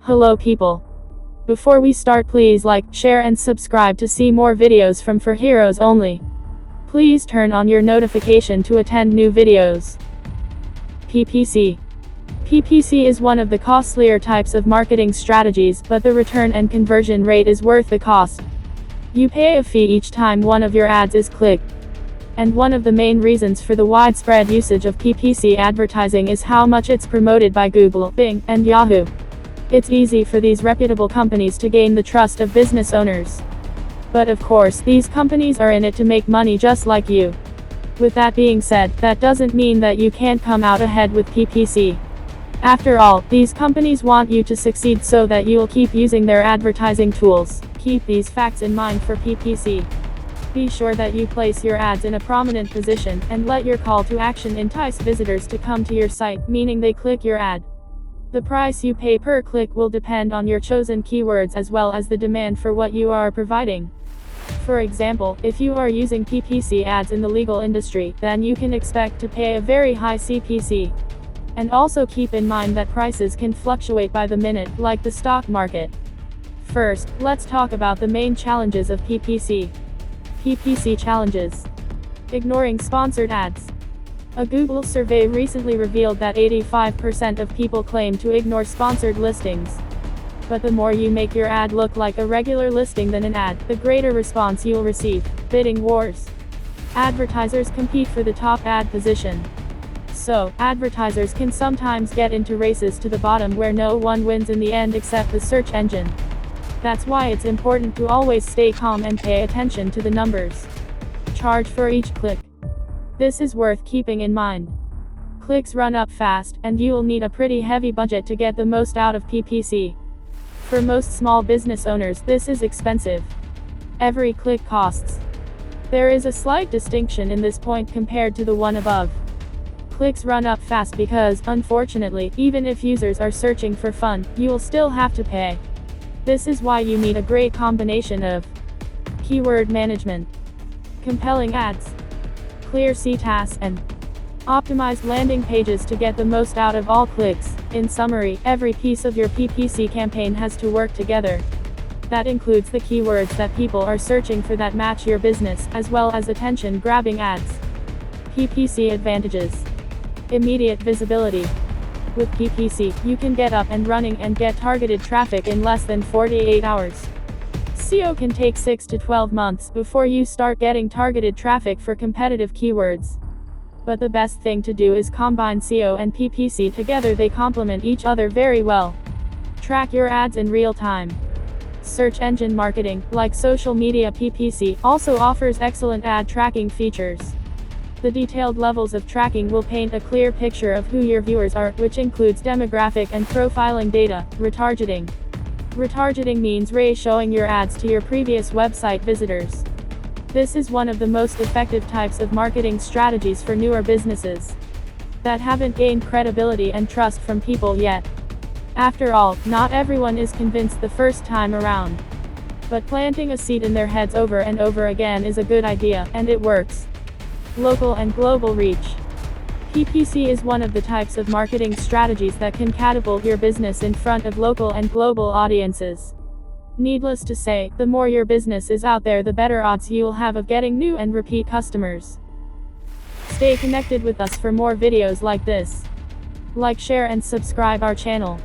Hello people. Before we start, please like, share and subscribe to see more videos from For Heroes Only. Please turn on your notification to attend new videos. PPC. PPC is one of the costlier types of marketing strategies, but the return and conversion rate is worth the cost. You pay a fee each time one of your ads is clicked. And one of the main reasons for the widespread usage of PPC advertising is how much it's promoted by Google, Bing, and Yahoo. It's easy for these reputable companies to gain the trust of business owners. But of course, these companies are in it to make money just like you. With that being said, that doesn't mean that you can't come out ahead with PPC. After all, these companies want you to succeed so that you'll keep using their advertising tools. Keep these facts in mind for PPC. Be sure that you place your ads in a prominent position, and let your call to action entice visitors to come to your site, meaning they click your ad. The price you pay per click will depend on your chosen keywords as well as the demand for what you are providing. For example, if you are using PPC ads in the legal industry, then you can expect to pay a very high CPC. And also keep in mind that prices can fluctuate by the minute, like the stock market. First, let's talk about the main challenges of PPC. PPC challenges. Ignoring sponsored ads. A Google survey recently revealed that 85% of people claim to ignore sponsored listings. But the more you make your ad look like a regular listing than an ad, the greater response you'll receive. Bidding wars. Advertisers compete for the top ad position. So, advertisers can sometimes get into races to the bottom where no one wins in the end except the search engine. That's why it's important to always stay calm and pay attention to the numbers. Charge for each click. This is worth keeping in mind. Clicks run up fast, and you'll need a pretty heavy budget to get the most out of PPC. For most small business owners, this is expensive. Every click costs. There is a slight distinction in this point compared to the one above. Clicks run up fast because, unfortunately, even if users are searching for fun, you'll still have to pay. This is why you need a great combination of keyword management, compelling ads, clear CTAS, and optimized landing pages to get the most out of all clicks. In summary, every piece of your PPC campaign has to work together. That includes the keywords that people are searching for that match your business, as well as attention-grabbing ads. PPC advantages. Immediate visibility. With PPC, you can get up and running and get targeted traffic in less than 48 hours. SEO can take 6 to 12 months before you start getting targeted traffic for competitive keywords. But the best thing to do is combine SEO and PPC together. They complement each other very well. Track your ads in real time. Search engine marketing, like social media PPC, also offers excellent ad tracking features. The detailed levels of tracking will paint a clear picture of who your viewers are, which includes demographic and profiling data. Retargeting. Retargeting means re-showing your ads to your previous website visitors. This is one of the most effective types of marketing strategies for newer businesses that haven't gained credibility and trust from people yet. After all, not everyone is convinced the first time around. But planting a seed in their heads over and over again is a good idea, and it works. Local and global reach. PPC is one of the types of marketing strategies that can catapult your business in front of local and global audiences. Needless to say, the more your business is out there, the better odds you'll have of getting new and repeat customers. Stay connected with us for more videos like this. Like, share and subscribe our channel.